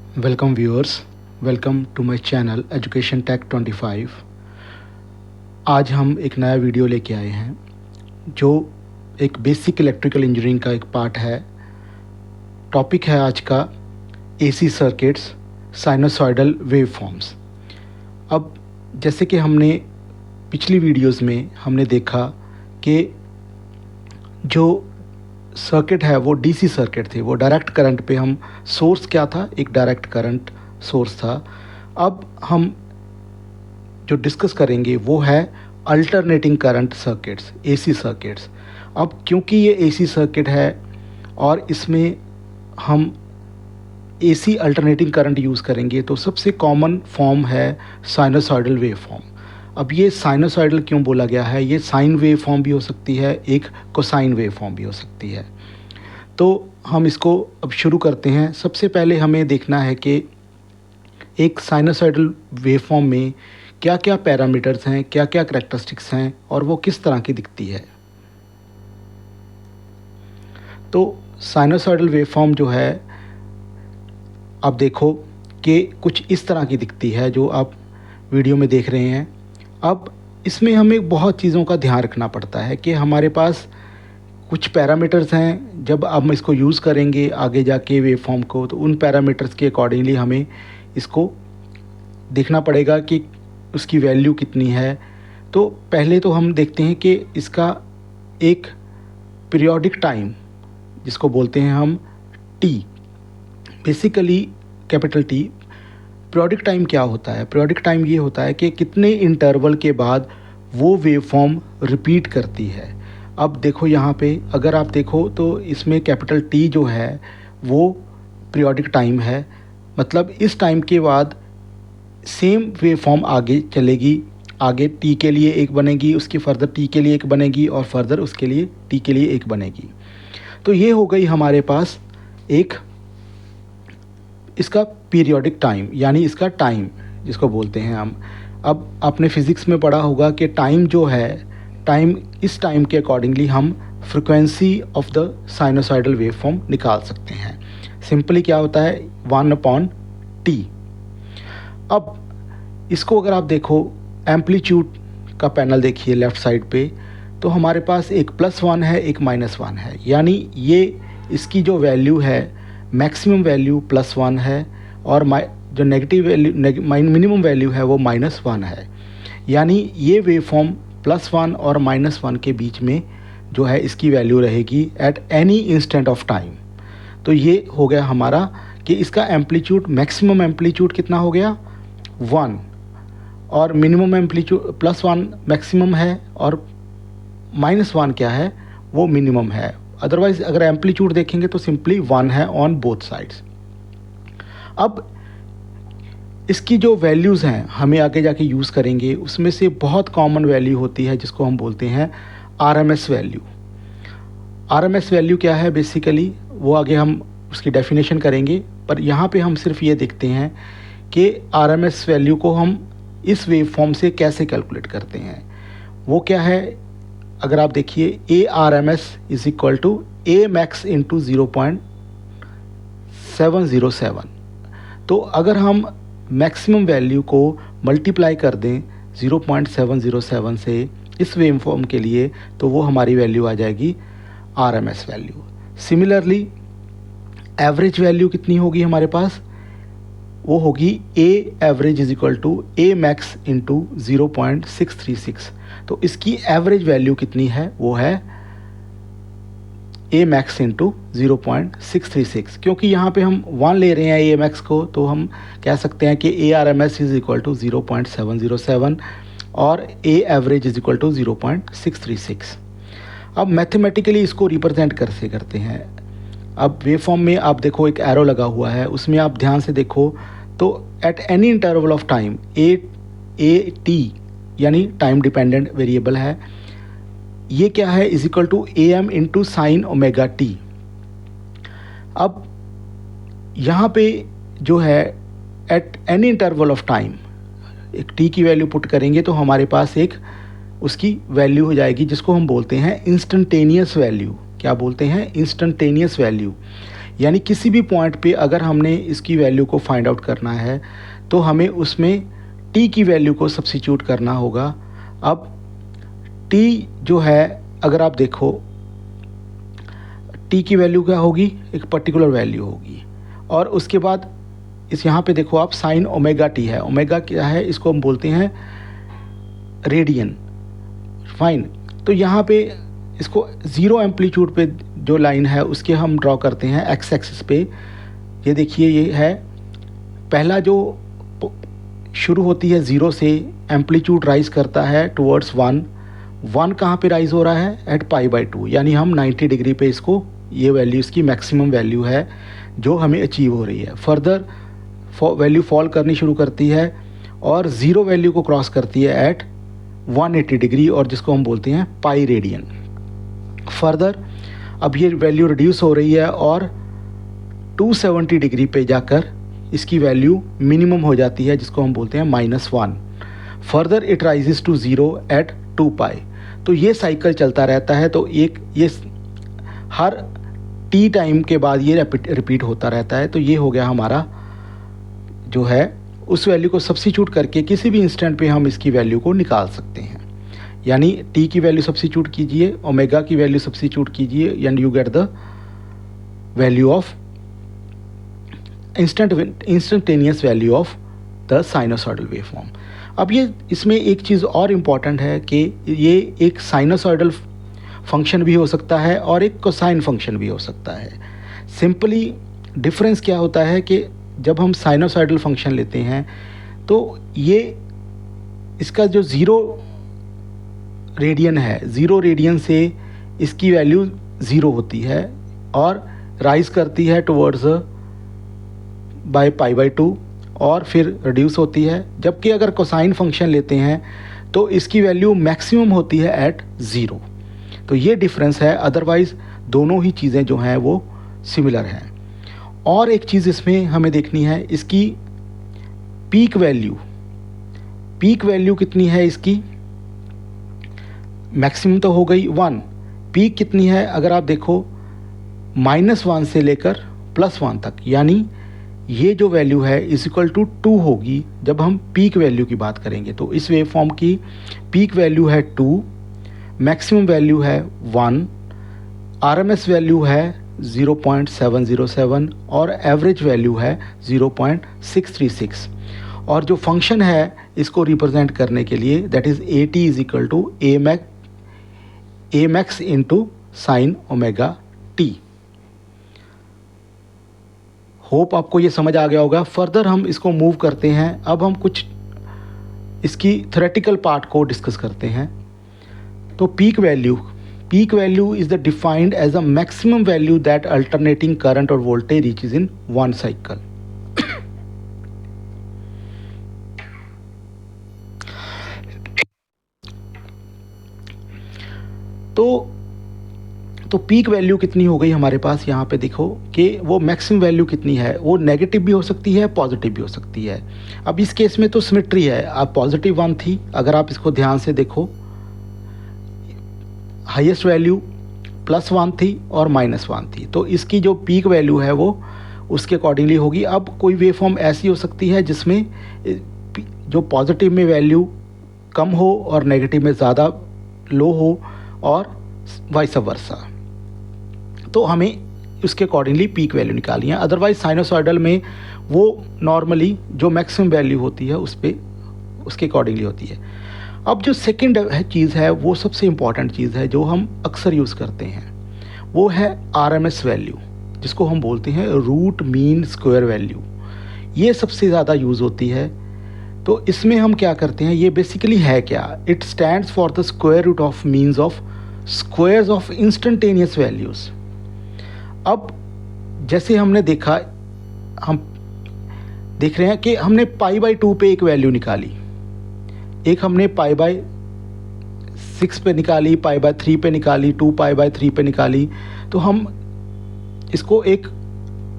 Welcome viewers, welcome to my channel education tech 25। आज हम एक नया वीडियो लेके आए हैं जो एक बेसिक इलेक्ट्रिकल इंजीनियरिंग का एक पार्ट है। टॉपिक है आज का एसी सर्किट्स, साइनोसॉइडल वेवफॉर्म्स। अब जैसे कि हमने पिछली वीडियोस में हमने देखा कि जो सर्किट है वो डीसी सर्किट थे, वो डायरेक्ट करंट पे हम सोर्स क्या था, एक डायरेक्ट करंट सोर्स था। अब हम जो डिस्कस करेंगे वो है alternating current circuits, AC circuits. अब क्योंकि ये एसी सर्किट है और इसमें हम एसी अल्टरनेटिंग करंट यूज़ करेंगे तो सबसे कॉमन फॉर्म है साइनोसॉइडल वेव फॉर्म। अब ये साइनोसॉइडल क्यों बोला गया है? ये साइन वेव फॉर्म भी हो सकती है, एक कोसाइन वेव फॉर्म भी हो सकती है। तो हम इसको अब शुरू करते हैं। सबसे पहले हमें देखना है कि एक साइनोसॉइडल वेव फॉर्म में क्या क्या पैरामीटर्स हैं, क्या क्या करैक्टरिस्टिक्स हैं और वो किस तरह की दिखती है। तो साइनोसॉइडल वेव फॉर्म जो है, आप देखो कि कुछ इस तरह की दिखती है जो आप वीडियो में देख रहे हैं। अब इसमें हमें बहुत चीज़ों का ध्यान रखना पड़ता है कि हमारे पास कुछ पैरामीटर्स हैं। जब हम इसको यूज़ करेंगे आगे जाके वेव फॉर्म को, तो उन पैरामीटर्स के अकॉर्डिंगली हमें इसको देखना पड़ेगा कि उसकी वैल्यू कितनी है। तो पहले तो हम देखते हैं कि इसका एक पीरियोडिक टाइम, जिसको बोलते हैं हम T, basically capital T. Periodic time क्या होता है? पीरियोडिक टाइम ये होता है कि कितने इंटरवल के बाद वो वेव फॉर्म रिपीट करती है। अब देखो यहाँ पे अगर आप देखो तो इसमें कैपिटल टी जो है वो पीरियोडिक टाइम है, मतलब इस टाइम के बाद सेम वेव फॉर्म आगे चलेगी। आगे टी के लिए एक बनेगी, उसकी फर्दर टी के लिए एक बनेगी और फर्दर उसके लिए टी के लिए एक बनेगी। तो ये हो गई हमारे पास एक इसका पीरियोडिक टाइम, यानी इसका टाइम जिसको बोलते हैं हम। अब आपने फिज़िक्स में पढ़ा होगा कि टाइम जो है, टाइम, इस टाइम के अकॉर्डिंगली हम frequency of the sinusoidal wave form निकाल सकते हैं। सिंपली क्या होता है, 1/t। अब इसको अगर आप देखो, एम्पलीट्यूड का पैनल देखिए लेफ़्ट साइड पे, तो हमारे पास एक +1 है, एक -1 है। यानी ये इसकी जो वैल्यू है, मैक्सिमम वैल्यू +1 है और जो नेगेटिव वैल्यू, मिनिमम वैल्यू है वो -1 है। यानी ये वेव फॉर्म +1 और -1 के बीच में जो है इसकी वैल्यू रहेगी at any instant of time. तो ये हो गया हमारा कि इसका एम्पलीट्यूड, मैक्सिमम एम्पलीट्यूड कितना हो गया 1, और मिनिमम एम्पलीट्यूड +1 मैक्सिमम है और -1 क्या है, वो मिनिमम है। अदरवाइज अगर एम्पलीट्यूड देखेंगे तो सिंपली 1 है ऑन बोथ साइड्स। अब इसकी जो वैल्यूज़ हैं हमें आगे जाके यूज़ करेंगे, उसमें से बहुत कॉमन वैल्यू होती है जिसको हम बोलते हैं आरएमएस वैल्यू। आरएमएस वैल्यू क्या है बेसिकली, वो आगे हम उसकी डेफिनेशन करेंगे, पर यहाँ पे हम सिर्फ ये देखते हैं कि आरएमएस वैल्यू को हम इस वेव फॉर्म से कैसे कैलकुलेट करते हैं। वो क्या है, अगर आप देखिए, A R M S is equal to A max into 0.707। तो अगर हम मैक्सिमम वैल्यू को मल्टीप्लाई कर दें 0.707 से इस वेव फॉर्म के लिए, तो वो हमारी वैल्यू आ जाएगी R M S value. Similarly average value कितनी होगी हमारे पास, वो होगी A average is equal to A max into 0.636। तो इसकी एवरेज वैल्यू कितनी है, वो है ए मैक्स इंटू 0.636। क्योंकि यहाँ पे हम 1 ले रहे हैं ए मैक्स को, तो हम कह सकते हैं कि A R M S is equal to 0.707 और A average is equal to 0.636। अब मैथमेटिकली इसको रिप्रेजेंट कैसे करते हैं। अब वेव फॉर्म में आप देखो एक एरो लगा हुआ है, उसमें आप ध्यान से देखो तो at any interval of time A T, यानी टाइम डिपेंडेंट वेरिएबल है, ये क्या है, is equal to A M into sine omega T. अब यहाँ पे जो है at any interval of time एक टी की वैल्यू पुट करेंगे तो हमारे पास एक उसकी वैल्यू हो जाएगी जिसको हम बोलते हैं इंस्टेंटेनियस वैल्यू। क्या बोलते हैं? Instantaneous value. यानी किसी भी पॉइंट पे अगर हमने इसकी वैल्यू को फाइंड आउट करना है तो हमें उसमें t की वैल्यू को सब्स्टिट्यूट करना होगा। अब t जो है अगर आप देखो t की वैल्यू क्या होगी, एक पर्टिकुलर वैल्यू होगी, और उसके बाद इस यहाँ पे देखो आप साइन ओमेगा टी है। ओमेगा क्या है, इसको हम बोलते हैं रेडियन। फाइन, तो यहाँ पे इसको ज़ीरो एम्पलीट्यूड पे जो लाइन है उसके हम ड्रॉ करते हैं एक्स एक्सिस पे। ये देखिए ये है पहला जो शुरू होती है ज़ीरो से, एम्पलीट्यूड राइज करता है टुवर्ड्स 1। 1 कहाँ पे राइज हो रहा है, एट π/2, यानी हम 90 डिग्री पे इसको, ये वैल्यू इसकी मैक्सिमम वैल्यू है जो हमें अचीव हो रही है। फर्दर वैल्यू फॉल करनी शुरू करती है और ज़ीरो वैल्यू को क्रॉस करती है एट 180 डिग्री, और जिसको हम बोलते हैं पाई रेडियन। फर्दर अब ये वैल्यू रिड्यूस हो रही है और 270 डिग्री पे जाकर इसकी वैल्यू मिनिमम हो जाती है, जिसको हम बोलते हैं -1। Further it rises to zero at 2 pi. तो ये साइकिल चलता रहता है। तो एक ये हर टी टाइम के बाद ये रिपीट होता रहता है। तो ये हो गया हमारा जो है, उस वैल्यू को सब्स्टिट्यूट करके किसी भी इंस्टेंट पे हम इसकी वैल्यू को निकाल सकते हैं। यानी t की वैल्यू सब्स्टिट्यूट कीजिए, ओमेगा की वैल्यू सब्स्टिट्यूट कीजिए, and you get the value of instantaneous value of the sinusoidal waveform. अब ये इसमें एक चीज़ और इम्पॉर्टेंट है कि ये एक साइनोसॉइडल फंक्शन भी हो सकता है और एक कोसाइन फंक्शन भी हो सकता है। सिंपली डिफरेंस क्या होता है कि जब हम साइनोसॉइडल फंक्शन लेते हैं तो ये इसका जो ज़ीरो रेडियन है, ज़ीरो रेडियन से इसकी वैल्यू ज़ीरो होती है और राइज करती है टुवर्ड्स बाय π/2 और फिर रिड्यूस होती है। जबकि अगर कोसाइन फंक्शन लेते हैं तो इसकी वैल्यू मैक्सिमम होती है एट ज़ीरो। तो ये डिफरेंस है, अदरवाइज़ दोनों ही चीज़ें जो हैं वो सिमिलर हैं। और एक चीज़ इसमें हमें देखनी है, इसकी पीक वैल्यू। पीक वैल्यू कितनी है इसकी, मैक्सिमम तो हो गई 1, पीक कितनी है अगर आप देखो -1 से लेकर +1 तक, यानी ये जो वैल्यू है इज इक्वल टू 2 होगी जब हम पीक वैल्यू की बात करेंगे। तो इस वेव फॉर्म की पीक वैल्यू है 2, मैक्सिमम वैल्यू है 1, आरएमएस वैल्यू है 0.707 और एवरेज वैल्यू है 0.636। और जो फंक्शन है इसको रिप्रेजेंट करने के लिए that is AT is equal to Amax into sine omega T. Hope आपको ये समझ आ गया होगा। फर्दर हम इसको मूव करते हैं। अब हम कुछ इसकी थ्योरेटिकल पार्ट को डिस्कस करते हैं। तो peak value is the defined as a maximum value that alternating current और voltage reaches in one cycle. तो पीक वैल्यू कितनी हो गई हमारे पास, यहाँ पे देखो कि वो मैक्सिमम वैल्यू कितनी है, वो नेगेटिव भी हो सकती है, पॉजिटिव भी हो सकती है। अब इस केस में तो सिमेट्री है, अब +1 थी, अगर आप इसको ध्यान से देखो हाईएस्ट वैल्यू +1 थी और -1 थी, तो इसकी जो पीक वैल्यू है वो उसके अकॉर्डिंगली होगी। अब कोई वेव फॉर्म ऐसी हो सकती है जिसमें जो पॉजिटिव में वैल्यू कम हो और नेगेटिव में ज़्यादा लो हो और वाइस वर्सा, तो हमें उसके अकॉर्डिंगली पीक वैल्यू निकालनी है। अदरवाइज साइनोसॉइडल में वो नॉर्मली जो मैक्सिमम वैल्यू होती है उस पे उसके अकॉर्डिंगली होती है। अब जो सेकंड चीज़ है वो सबसे इम्पॉर्टेंट चीज़ है जो हम अक्सर यूज़ करते हैं, वो है आरएमएस वैल्यू, जिसको हम बोलते हैं रूट मीन स्क्वायर वैल्यू। ये सबसे ज़्यादा यूज़ होती है। तो इसमें हम क्या करते हैं, ये बेसिकली है क्या, it stands for the square root of means of squares of instantaneous values. अब जैसे हमने देखा, हम देख रहे हैं कि हमने π/2 पे एक वैल्यू निकाली, एक हमने π/6 पे निकाली, π/3 पे निकाली, 2π/3 पे निकाली। तो हम इसको एक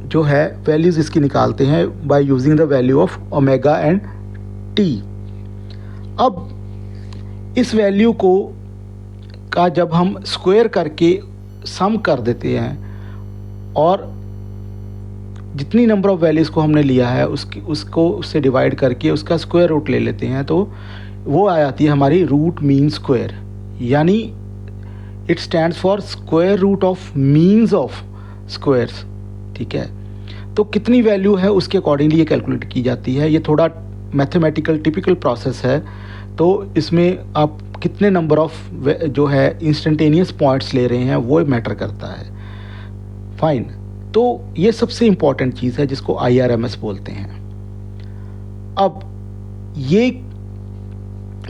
जो है वैल्यूज़ इसकी निकालते हैं by using the value of omega and T. अब इस वैल्यू को जब हम स्क्वायर करके सम कर देते हैं और जितनी नंबर ऑफ़ वैल्यूज़ को हमने लिया है उसको उससे डिवाइड करके उसका स्क्वायर रूट ले लेते हैं, तो वो आ जाती है हमारी रूट मीन स्क्वायर, यानी it stands for square root of means of squares. ठीक है, तो कितनी वैल्यू है उसके अकॉर्डिंगली ये कैलकुलेट की जाती है। ये थोड़ा मैथमेटिकल टिपिकल प्रोसेस है, तो इसमें आप कितने नंबर ऑफ जो है इंस्टेंटेनियस पॉइंट्स ले रहे हैं वो मैटर करता है। फाइन, तो ये सबसे इम्पॉर्टेंट चीज़ है जिसको IRMS बोलते हैं। अब ये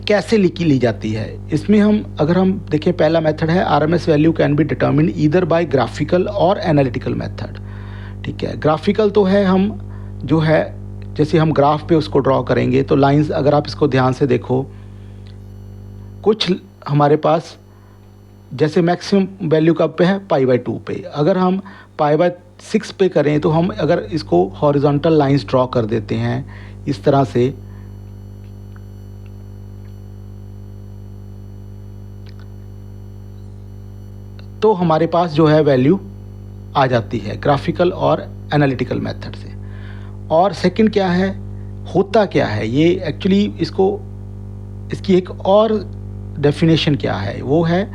कैसे ली जाती है, इसमें अगर हम देखें, पहला मेथड है RMS value can be determined either by graphical और एनालिटिकल मेथड। ठीक है, ग्राफिकल तो है हम जो है जैसे हम ग्राफ पे उसको ड्रॉ करेंगे तो लाइंस, अगर आप इसको ध्यान से देखो, कुछ हमारे पास जैसे मैक्सिमम वैल्यू कब पे है π/2 पे, अगर हम π/6 पे करें तो हम अगर इसको हॉरिजॉन्टल लाइंस ड्रॉ कर देते हैं इस तरह से, तो हमारे पास जो है वैल्यू आ जाती है ग्राफिकल और एनालिटिकल मेथड से। और सेकंड क्या है, होता क्या है ये एक्चुअली, इसकी एक और डेफिनेशन क्या है, वो है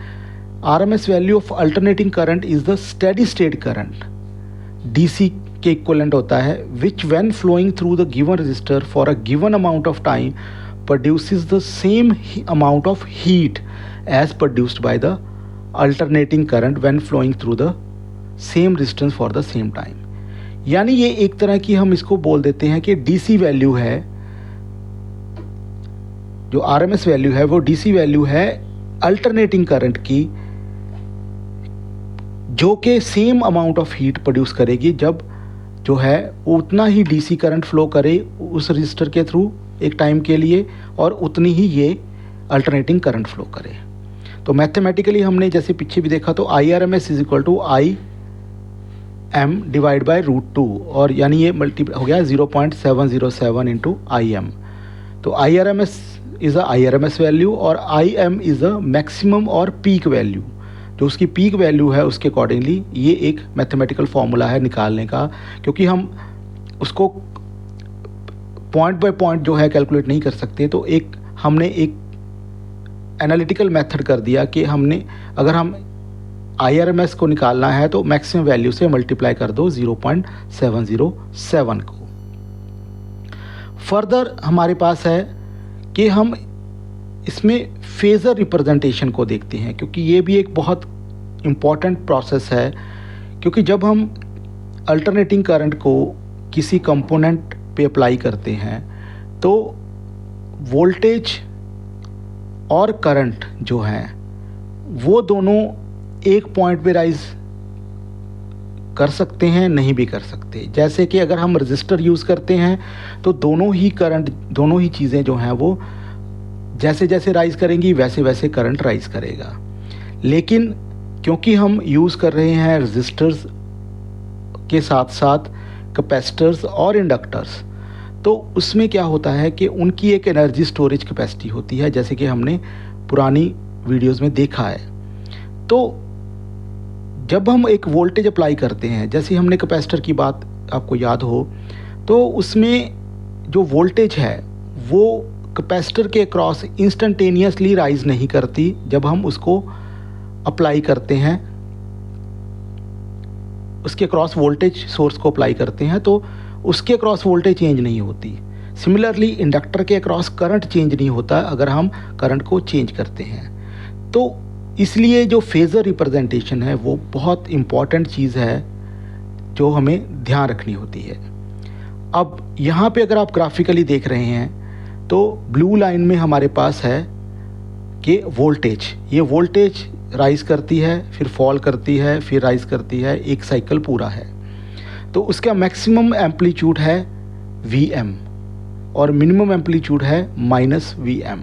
RMS value of alternating current is the steady state current, DC के इक्वलेंट होता है, which when flowing through the given register for a given amount of time produces the same amount of heat as produced by the alternating current when flowing through the same resistance for the same time. यानी ये एक तरह की हम इसको बोल देते हैं कि DC वैल्यू है, जो RMS वैल्यू है वो DC वैल्यू है अल्टरनेटिंग करंट की, जो कि same amount of heat produce करेगी जब जो है वो उतना ही DC करंट फ्लो करे उस रजिस्टर के थ्रू एक टाइम के लिए, और उतनी ही ये अल्टरनेटिंग करंट फ्लो करे। तो मैथमेटिकली हमने जैसे पीछे भी देखा, तो IRMS is equal to IM divide by √2, और यानी ये मल्टीप्लाई हो गया 0.707 इंटू IM। तो IRMS is a IRMS value और IM इज़ अ मैक्सिमम और पीक वैल्यू, जो उसकी पीक वैल्यू है उसके अकॉर्डिंगली ये एक मैथमेटिकल फॉर्मूला है निकालने का, क्योंकि हम उसको पॉइंट बाय पॉइंट जो है कैलकुलेट नहीं कर सकते। तो हमने एक एनालिटिकल मेथड कर दिया कि हमने अगर हम IRMS को निकालना है तो मैक्सिमम वैल्यू से मल्टीप्लाई कर दो 0.707 को। फर्दर हमारे पास है कि हम इसमें फेज़र रिप्रेजेंटेशन को देखते हैं, क्योंकि ये भी एक बहुत इम्पॉर्टेंट प्रोसेस है, क्योंकि जब हम अल्टरनेटिंग करंट को किसी कंपोनेंट पे अप्लाई करते हैं तो वोल्टेज और करंट जो हैं वो दोनों एक पॉइंट पे राइज कर सकते हैं, नहीं भी कर सकते। जैसे कि अगर हम रजिस्टर यूज़ करते हैं तो दोनों ही चीज़ें जो हैं वो जैसे जैसे राइज़ करेंगी वैसे वैसे करंट राइज़ करेगा। लेकिन क्योंकि हम यूज़ कर रहे हैं रजिस्टर्स के साथ साथ कैपेसिटर्स और इंडक्टर्स, तो उसमें क्या होता है कि उनकी एक एनर्जी स्टोरेज कैपेसिटी होती है, जैसे कि हमने पुरानी वीडियोस में देखा है। तो जब हम एक वोल्टेज अप्लाई करते हैं, जैसे हमने कैपेसिटर की बात आपको याद हो, तो उसमें जो वोल्टेज है वो कैपेसिटर के अक्रॉस इंस्टेंटेनियसली राइज नहीं करती। जब हम उसको अप्लाई करते हैं, उसके अक्रॉस वोल्टेज सोर्स को अप्लाई करते हैं, तो उसके अक्रॉस वोल्टेज चेंज नहीं होती। सिमिलरली इंडक्टर के अक्रॉस करंट चेंज नहीं होता अगर हम करंट को चेंज करते हैं। तो इसलिए जो फेज़र रिप्रेजेंटेशन है वो बहुत इम्पॉर्टेंट चीज़ है जो हमें ध्यान रखनी होती है। अब यहाँ पे अगर आप ग्राफिकली देख रहे हैं तो ब्लू लाइन में हमारे पास है कि वोल्टेज, ये वोल्टेज राइज करती है, फिर फॉल करती है, फिर राइज करती है, एक साइकिल पूरा है। तो उसका मैक्सिमम एम्पलीट्यूड है Vm और मिनिमम एम्पलीट्यूड है -Vm।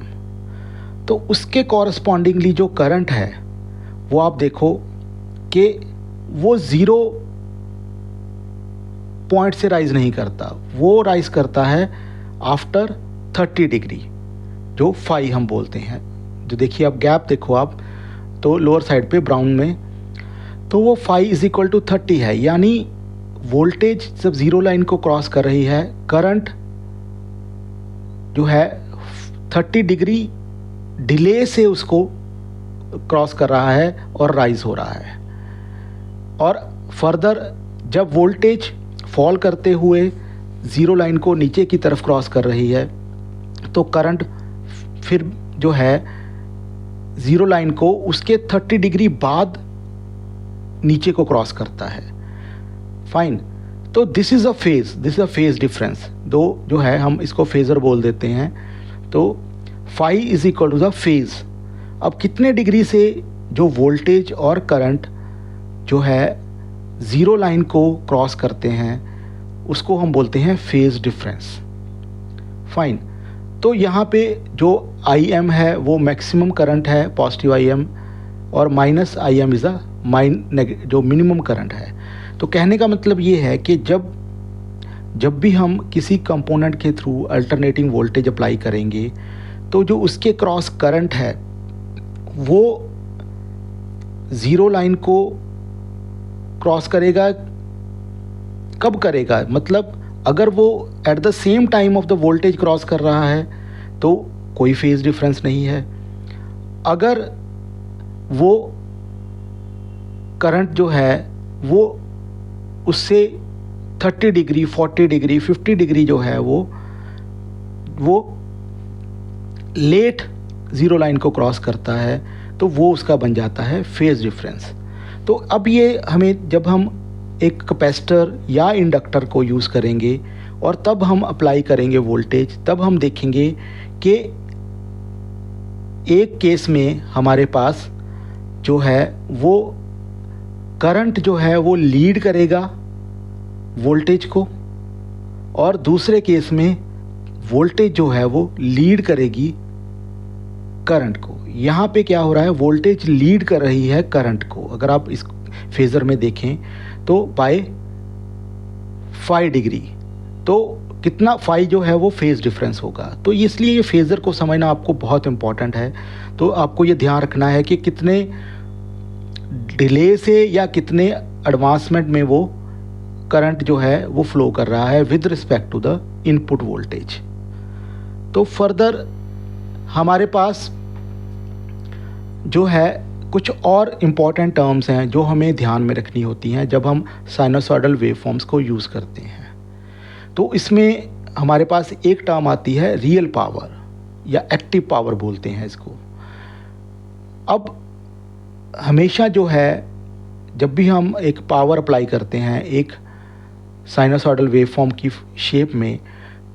तो उसके कॉरस्पॉन्डिंगली जो करंट है वो आप देखो कि वो 0 पॉइंट से राइज नहीं करता, वो राइज करता है आफ्टर 30 डिग्री, जो फाई हम बोलते हैं। जो देखिए आप गैप देखो आप, तो लोअर साइड पे ब्राउन में, तो वो फाई इज इक्वल टू 30 है, यानी वोल्टेज जब ज़ीरो लाइन को क्रॉस कर रही है, करंट जो है 30 डिग्री डिले से उसको क्रॉस कर रहा है और राइज हो रहा है। और फर्दर जब वोल्टेज फॉल करते हुए ज़ीरो लाइन को नीचे की तरफ क्रॉस कर रही है तो करंट फिर जो है ज़ीरो लाइन को उसके 30 डिग्री बाद नीचे को क्रॉस करता है। फाइन, तो this is a phase difference. दो जो है हम इसको फेज़र बोल देते हैं। तो phi is equal to the phase. अब कितने डिग्री से जो वोल्टेज और करंट जो है ज़ीरो लाइन को क्रॉस करते हैं उसको हम बोलते हैं फेज़ डिफरेंस। फाइन, तो यहाँ पे जो आई एम है वो मैक्सिमम करंट है, पॉजिटिव आई एम, और माइनस आई एम इज़ जो मिनिमम करंट है। तो कहने का मतलब ये है कि जब भी हम किसी कंपोनेंट के थ्रू अल्टरनेटिंग वोल्टेज अप्लाई करेंगे तो जो उसके क्रॉस करंट है वो ज़ीरो लाइन को क्रॉस करेगा। कब करेगा? मतलब अगर वो at the same time of the voltage cross कर रहा है तो कोई फेज़ डिफरेंस नहीं है। अगर वो करंट जो है वो उससे 30 डिग्री, 40 डिग्री, 50 डिग्री जो है वो लेट ज़ीरो लाइन को क्रॉस करता है तो वो उसका बन जाता है फेज़ डिफरेंस। तो अब ये हमें जब हम एक कैपेसिटर या इंडक्टर को यूज़ करेंगे और तब हम अप्लाई करेंगे वोल्टेज, तब हम देखेंगे कि एक केस में हमारे पास जो है वो करंट जो है वो लीड करेगा वोल्टेज को, और दूसरे केस में वोल्टेज जो है वो लीड करेगी करंट को। यहाँ पे क्या हो रहा है, वोल्टेज लीड कर रही है करंट को। अगर आप इस फेज़र में देखें तो बाय 5 डिग्री, तो कितना फाई जो है वो फेज़ डिफरेंस होगा। तो इसलिए ये फेज़र को समझना आपको बहुत इम्पॉर्टेंट है। तो आपको ये ध्यान रखना है कि कितने डिले से या कितने एडवांसमेंट में वो करंट जो है वो फ्लो कर रहा है with respect to the input voltage. तो फर्दर हमारे पास जो है कुछ और इम्पॉर्टेंट टर्म्स हैं जो हमें ध्यान में रखनी होती हैं जब हम साइनोसॉइडल वेवफॉर्म्स को यूज़ करते हैं। तो इसमें हमारे पास एक टर्म आती है रियल पावर या एक्टिव पावर बोलते हैं इसको। अब हमेशा जो है जब भी हम एक पावर अप्लाई करते हैं एक साइनोसॉइडल वेवफॉर्म की शेप में,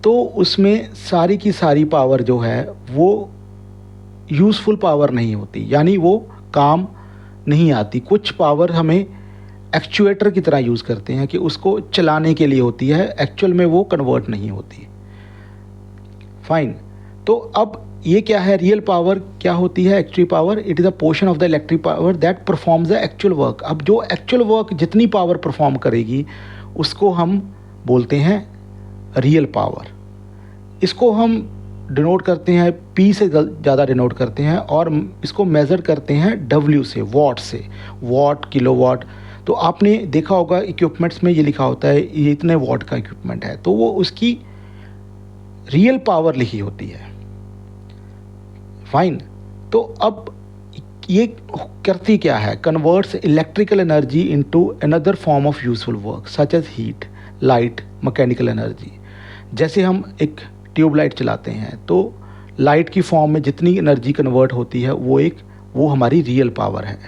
तो उसमें सारी की सारी पावर जो है वो यूज़फुल पावर नहीं होती, यानी वो काम नहीं आती। कुछ पावर हमें एक्चुएटर की तरह यूज़ करते हैं कि उसको चलाने के लिए होती है, एक्चुअल में वो कन्वर्ट नहीं होती। फाइन, तो अब ये क्या है, रियल पावर क्या होती है? Actual power, it is a portion of the electric power that performs the actual work. अब जो एक्चुअल वर्क जितनी पावर परफॉर्म करेगी उसको हम बोलते हैं रियल पावर। इसको हम डिनोट करते हैं P से ज़्यादा डिनोट करते हैं, और इसको मेज़र करते हैं W से, वाट, किलोवाट। तो आपने देखा होगा इक्विपमेंट्स में ये लिखा होता है ये इतने वाट का इक्विपमेंट है, तो वो उसकी रियल पावर लिखी होती है। फाइन, तो अब ये करती क्या है, converts electrical energy into another form of useful work such as heat, light, mechanical energy. जैसे हम एक ट्यूबलाइट चलाते हैं तो लाइट की फॉर्म में जितनी एनर्जी कन्वर्ट होती है वो हमारी रियल पावर है।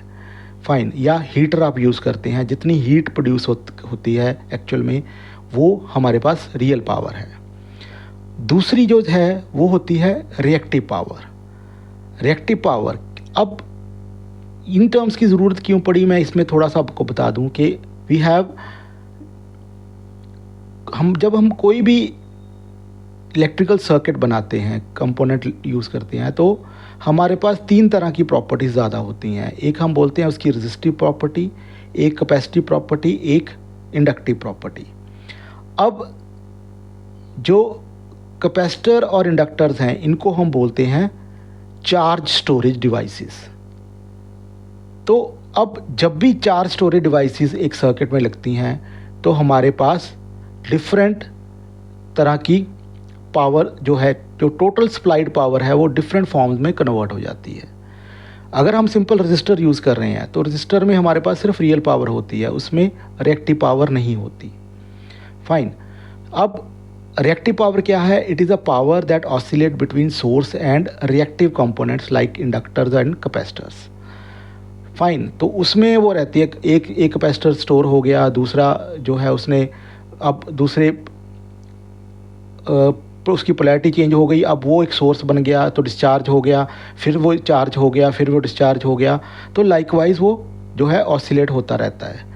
फाइन, या हीटर आप यूज़ करते हैं, जितनी हीट प्रोड्यूस होती है एक्चुअल में वो हमारे पास रियल पावर है। दूसरी जो है वो होती है रिएक्टिव पावर। अब इन टर्म्स की ज़रूरत क्यों पड़ी, मैं इसमें थोड़ा सा आपको बता दूं कि जब हम कोई भी इलेक्ट्रिकल सर्किट बनाते हैं, कंपोनेंट यूज़ करते हैं, तो हमारे पास 3 तरह की प्रॉपर्टीज़ ज़्यादा होती हैं। एक हम बोलते हैं उसकी रेजिस्टिव प्रॉपर्टी, एक कैपेसिटिव प्रॉपर्टी, एक इंडक्टिव प्रॉपर्टी। अब जो कैपेसिटर और इंडक्टर्स हैं इनको हम बोलते हैं चार्ज स्टोरेज डिवाइसेस। तो अब जब भी चार्ज स्टोरेज डिवाइसेस एक सर्किट में लगती हैं तो हमारे पास डिफरेंट तरह की पावर जो है, जो टोटल सप्लाइड पावर है, वो डिफरेंट फॉर्म्स में कन्वर्ट हो जाती है। अगर हम सिंपल रजिस्टर यूज़ कर रहे हैं तो रजिस्टर में हमारे पास सिर्फ रियल पावर होती है, उसमें रिएक्टिव पावर नहीं होती। फाइन। अब रिएक्टिव पावर क्या है? It is a power that oscillate between source and reactive components like inductors and capacitors. Fine. तो उसमें वो रहती है, एक कैपेसिटर स्टोर हो गया, दूसरा जो है उसने अब दूसरे उसकी पोलैरिटी चेंज हो गई, अब वो एक सोर्स बन गया तो डिस्चार्ज हो गया, फिर वो चार्ज हो गया, फिर वो डिस्चार्ज हो गया। तो लाइकवाइज वो जो है ऑसिलेट होता रहता है।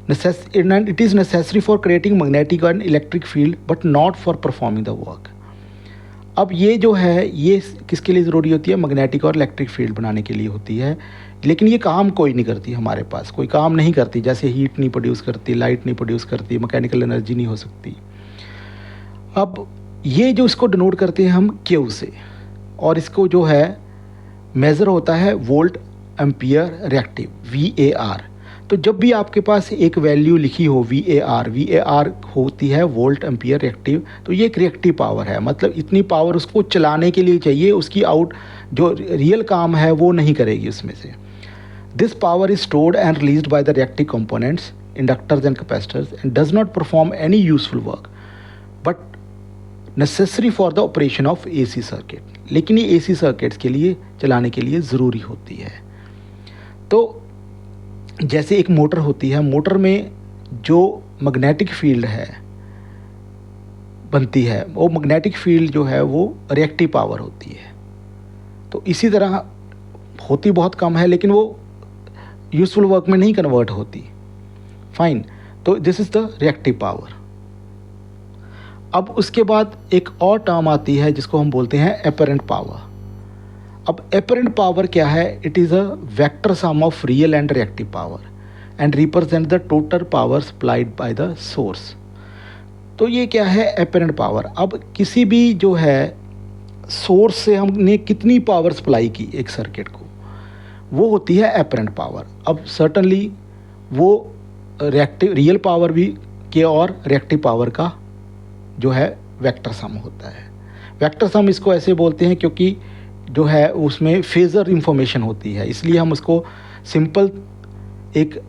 It is necessary for creating magnetic and electric field but not for performing the work. अब ये जो है ये किसके लिए ज़रूरी होती है? मैग्नेटिक और इलेक्ट्रिक फील्ड बनाने के लिए होती है, लेकिन ये काम कोई नहीं करती, हमारे पास कोई काम नहीं करती। जैसे हीट नहीं प्रोड्यूस करती, लाइट नहीं प्रोड्यूस करती, मैकेनिकल एनर्जी नहीं हो सकती। अब ये जो इसको डिनोट करते हैं हम क्यू से, और इसको जो है मेज़र होता है वोल्ट एम्पियर रिएक्टिव, VAR। तो जब भी आपके पास एक वैल्यू लिखी हो VAR होती है वोल्ट एम्पियर रिएक्टिव, तो ये एक रिएक्टिव पावर है। मतलब इतनी पावर उसको चलाने के लिए चाहिए, उसकी आउट जो रियल काम है वो नहीं करेगी उसमें से। This power is stored and released by the reactive components, inductors and capacitors and does not perform any useful work but necessary for the operation of AC circuit. लेकिन ये AC सर्किट्स के लिए चलाने के लिए ज़रूरी होती है। तो जैसे एक मोटर होती है, मोटर में जो मैग्नेटिक फील्ड है बनती है, वो मैग्नेटिक फील्ड जो है वो रिएक्टिव पावर होती है। तो इसी तरह होती बहुत कम है, लेकिन वो यूजफुल वर्क में नहीं कन्वर्ट होती। फाइन। तो this is the reactive power. अब उसके बाद एक और टर्म आती है जिसको हम बोलते हैं एपरेंट पावर। अब एपरेंट पावर क्या है? It is a vector sum of real and reactive power and represent the total power supplied by the source. तो ये क्या है एपरेंट पावर? अब किसी भी जो है सोर्स से हमने कितनी पावर सप्लाई की एक सर्किट को, वो होती है एपरेंट पावर। अब सर्टनली वो रियल पावर भी के और रिएक्टिव पावर का जो है वेक्टर सम होता है। वेक्टर सम इसको ऐसे बोलते हैं क्योंकि जो है उसमें फेज़र इंफॉर्मेशन होती है, इसलिए हम उसको सिंपल एक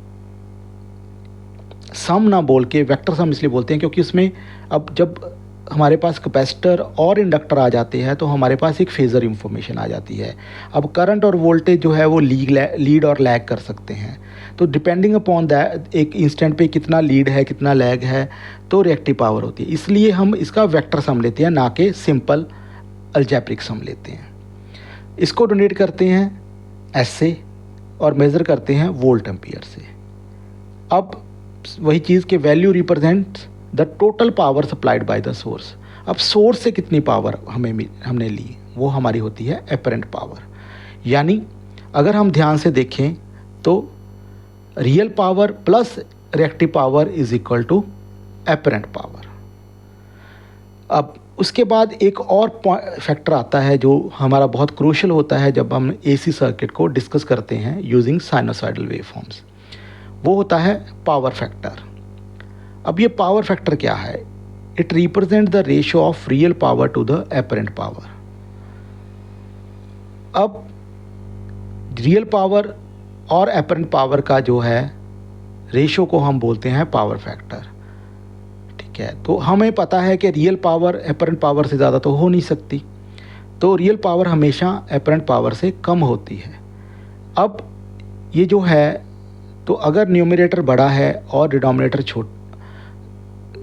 सम ना बोल के वेक्टर सम इसलिए बोलते हैं क्योंकि उसमें अब जब हमारे पास कैपेसिटर और इंडक्टर आ जाते हैं तो हमारे पास एक फेज़र इंफॉर्मेशन आ जाती है। अब करंट और वोल्टेज जो है वो लीड और लैग कर सकते हैं। तो डिपेंडिंग अपॉन दैट एक इंस्टेंट पे कितना लीड है कितना लैग है, तो रिएक्टिव पावर होती है। इसलिए हम इसका वेक्टर सम लेते हैं, ना कि सिंपल अलजेब्रिक सम लेते हैं। इसको डोनेट करते हैं एस से और मेज़र करते हैं वोल्ट एम्पियर से। अब वही चीज़ के value represents the total power supplied by the source. अब सोर्स से कितनी पावर हमने ली, वो हमारी होती है एपरेंट पावर। यानी अगर हम ध्यान से देखें तो real power plus reactive power is equal to apparent power. अब उसके बाद एक और फैक्टर आता है जो हमारा बहुत क्रूशियल होता है जब हम AC सर्किट को डिस्कस करते हैं यूजिंग साइनोसॉइडल वेवफॉर्म्स, वो होता है पावर फैक्टर। अब ये पावर फैक्टर क्या है? It represent the ratio of real power to the apparent power. अब रियल पावर और एपरेंट पावर का जो है रेशियो को हम बोलते हैं पावर फैक्टर। ठीक है, तो हमें पता है कि रियल पावर एपरेंट पावर से ज़्यादा तो हो नहीं सकती, तो रियल पावर हमेशा एपरेंट पावर से कम होती है। अब ये जो है, तो अगर न्यूमरेटर बड़ा है और डिनोमिनेटर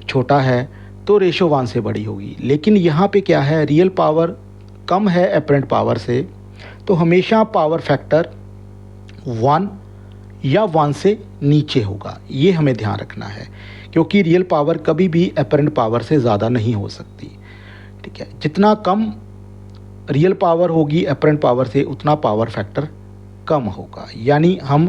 छोटा है तो रेशियो 1 से बड़ी होगी। लेकिन यहाँ पे क्या है, रियल पावर कम है एपरेंट पावर से, तो हमेशा पावर फैक्टर 1 या 1 से नीचे होगा। ये हमें ध्यान रखना है क्योंकि रियल पावर कभी भी एपरेंट पावर से ज़्यादा नहीं हो सकती। ठीक है, जितना कम रियल पावर होगी एपरेंट पावर से उतना पावर फैक्टर कम होगा। यानी हम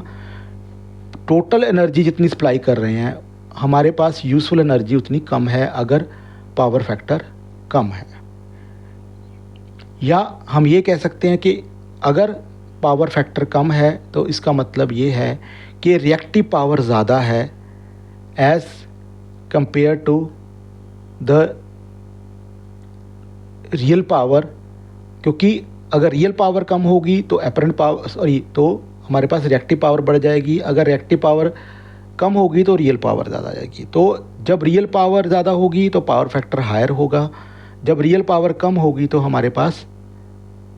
टोटल एनर्जी जितनी सप्लाई कर रहे हैं, हमारे पास यूजफुल एनर्जी उतनी कम है अगर पावर फैक्टर कम है। या हम ये कह सकते हैं कि अगर पावर फैक्टर कम है तो इसका मतलब ये है कि रिएक्टिव पावर ज़्यादा है as compare to the real power, क्योंकि अगर रियल पावर कम होगी तो एपरेंट पावर तो हमारे पास रिएक्टिव पावर बढ़ जाएगी, अगर रिएक्टिव पावर कम होगी तो रियल पावर ज़्यादा आएगी। तो जब रियल पावर ज़्यादा होगी तो पावर फैक्टर हायर होगा, जब रियल पावर कम होगी तो हमारे पास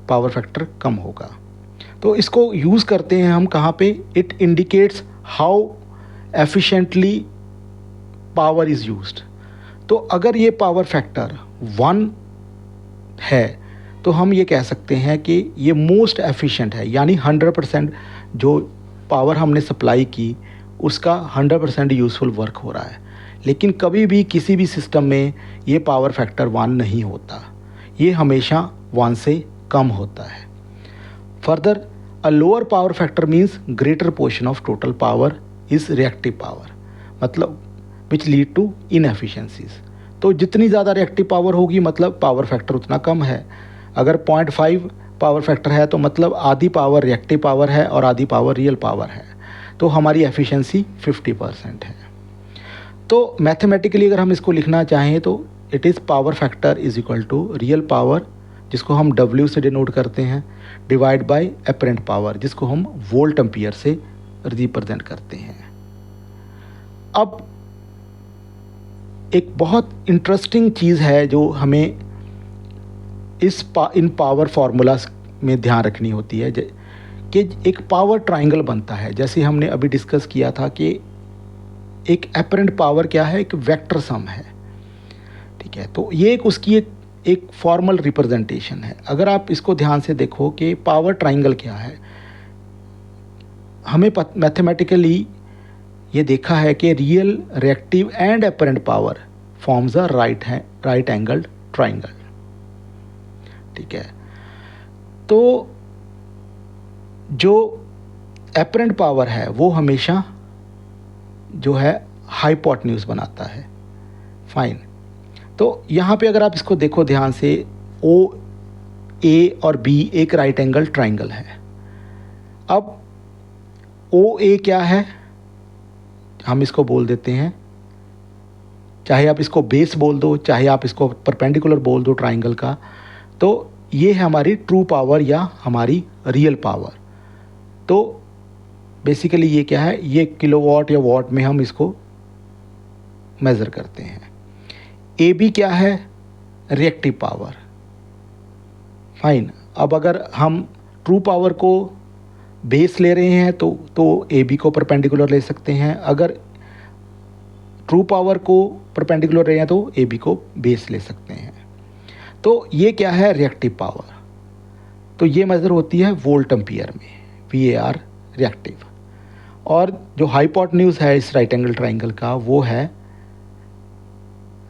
पावर फैक्टर कम होगा। तो इसको यूज़ करते हैं हम कहाँ पे? It indicates how efficiently power is used. तो अगर ये पावर फैक्टर 1 है तो हम ये कह सकते हैं कि ये मोस्ट एफिशिएंट है, यानी 100% जो पावर हमने सप्लाई की उसका 100% यूज़फुल वर्क हो रहा है। लेकिन कभी भी किसी भी सिस्टम में ये पावर फैक्टर 1 नहीं होता, ये हमेशा 1 से कम होता है। Further, a lower power factor means greater portion of total power is reactive power, मतलब विच लीड टू इनएफिशिएंसीज। तो जितनी ज़्यादा रिएक्टिव पावर होगी मतलब पावर फैक्टर उतना कम है। अगर 0.5 पावर फैक्टर है तो मतलब आधी पावर रिएक्टिव पावर है और आधी पावर रियल पावर है, तो हमारी एफिशिएंसी 50% है। तो मैथमेटिकली अगर हम इसको लिखना चाहें तो it is power factor is equal to real power, जिसको हम W से डिनोट करते हैं, डिवाइड बाय एपरेंट पावर, जिसको हम वोल्ट एम्पियर से रिप्रेजेंट करते हैं। अब एक बहुत इंटरेस्टिंग चीज़ है जो हमें इन पावर फार्मूलाज में ध्यान रखनी होती है कि एक पावर ट्रायंगल बनता है। जैसे हमने अभी डिस्कस किया था कि एक एपरेंट पावर क्या है? एक वेक्टर सम है, ठीक है। तो ये उसकी एक फॉर्मल रिप्रेजेंटेशन है। अगर आप इसको ध्यान से देखो कि पावर ट्रायंगल क्या है, हमें मैथमेटिकली ये देखा है कि real, reactive and apparent power forms a right angled triangle, ठीक है। तो जो एपरेंट पावर है वो हमेशा जो है हाइपोटेन्यूज बनाता है, फाइन। तो यहाँ पे अगर आप इसको देखो ध्यान से, ओ ए और बी एक राइट एंगल ट्रायंगल है। अब ओ ए क्या है? हम इसको बोल देते हैं, चाहे आप इसको बेस बोल दो, चाहे आप इसको परपेंडिकुलर बोल दो ट्रायंगल का, तो ये है हमारी ट्रू पावर या हमारी रियल पावर। तो बेसिकली ये क्या है? ये किलोवाट या वाट में हम इसको मेज़र करते हैं। ए बी क्या है? Reactive power, fine. अब अगर हम ट्रू पावर को बेस ले रहे हैं तो ए बी को परपेंडिकुलर ले सकते हैं, अगर ट्रू पावर को परपेंडिकुलर रहे हैं तो ए बी को बेस ले सकते हैं। तो ये क्या है? Reactive power. तो ये मेज़र होती है वोल्ट एम्पियर में, VAR रिएक्टिव। और जो हाइपोटेन्यूज है इस राइट एंगल ट्रायंगल का वो है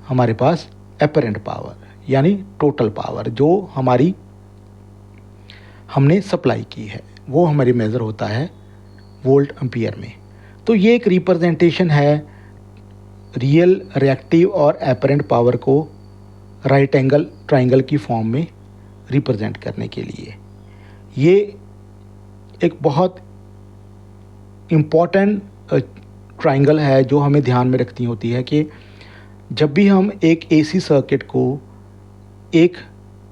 हमारे पास एपरेंट पावर, यानी टोटल पावर जो हमने सप्लाई की है, वो हमारी मेज़र होता है वोल्ट एम्पियर में। तो ये एक रिप्रेजेंटेशन है रियल, रिएक्टिव और एपरेंट पावर को राइट एंगल ट्रायंगल की फॉर्म में रिप्रेजेंट करने के लिए। ये एक बहुत इम्पॉर्टेंट ट्रायंगल है जो हमें ध्यान में रखनी होती है कि जब भी हम एक AC सर्किट को एक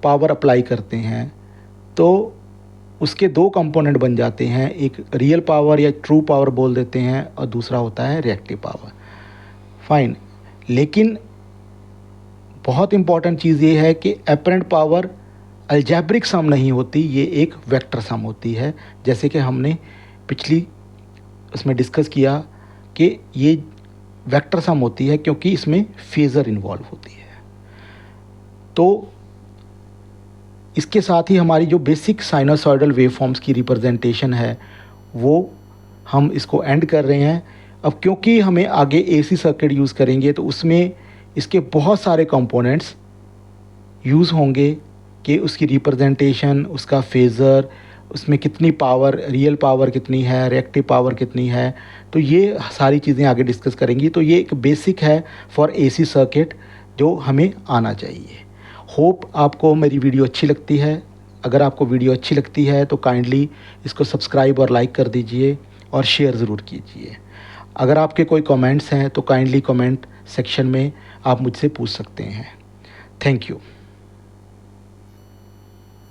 पावर अप्लाई करते हैं तो उसके 2 कंपोनेंट बन जाते हैं, एक रियल पावर या ट्रू पावर बोल देते हैं और दूसरा होता है रिएक्टिव पावर, फाइन। लेकिन बहुत इम्पॉर्टेंट चीज़ ये है कि एपरेंट पावर अलजेब्रिक सम नहीं होती, ये एक वेक्टर सम होती है। जैसे कि हमने पिछली उसमें डिस्कस किया कि ये वेक्टर सम होती है क्योंकि इसमें फेज़र इन्वॉल्व होती है। तो इसके साथ ही हमारी जो बेसिक साइनोसॉइडल वेवफॉर्म्स की रिप्रेजेंटेशन है वो हम इसको एंड कर रहे हैं। अब क्योंकि हमें आगे AC सर्किट यूज़ करेंगे तो उसमें इसके बहुत सारे कंपोनेंट्स यूज़ होंगे कि उसकी रिप्रेजेंटेशन, उसका फेज़र, उसमें कितनी पावर, रियल पावर कितनी है, रिएक्टिव पावर कितनी है, तो ये सारी चीज़ें आगे डिस्कस करेंगी। तो ये एक बेसिक है फॉर AC सर्किट जो हमें आना चाहिए। होप आपको मेरी वीडियो अच्छी लगती है। अगर आपको वीडियो अच्छी लगती है तो काइंडली इसको सब्सक्राइब और लाइक कर दीजिए और शेयर ज़रूर कीजिए। अगर आपके कोई कमेंट्स हैं तो काइंडली कमेंट सेक्शन में आप मुझसे पूछ सकते हैं। Thank you.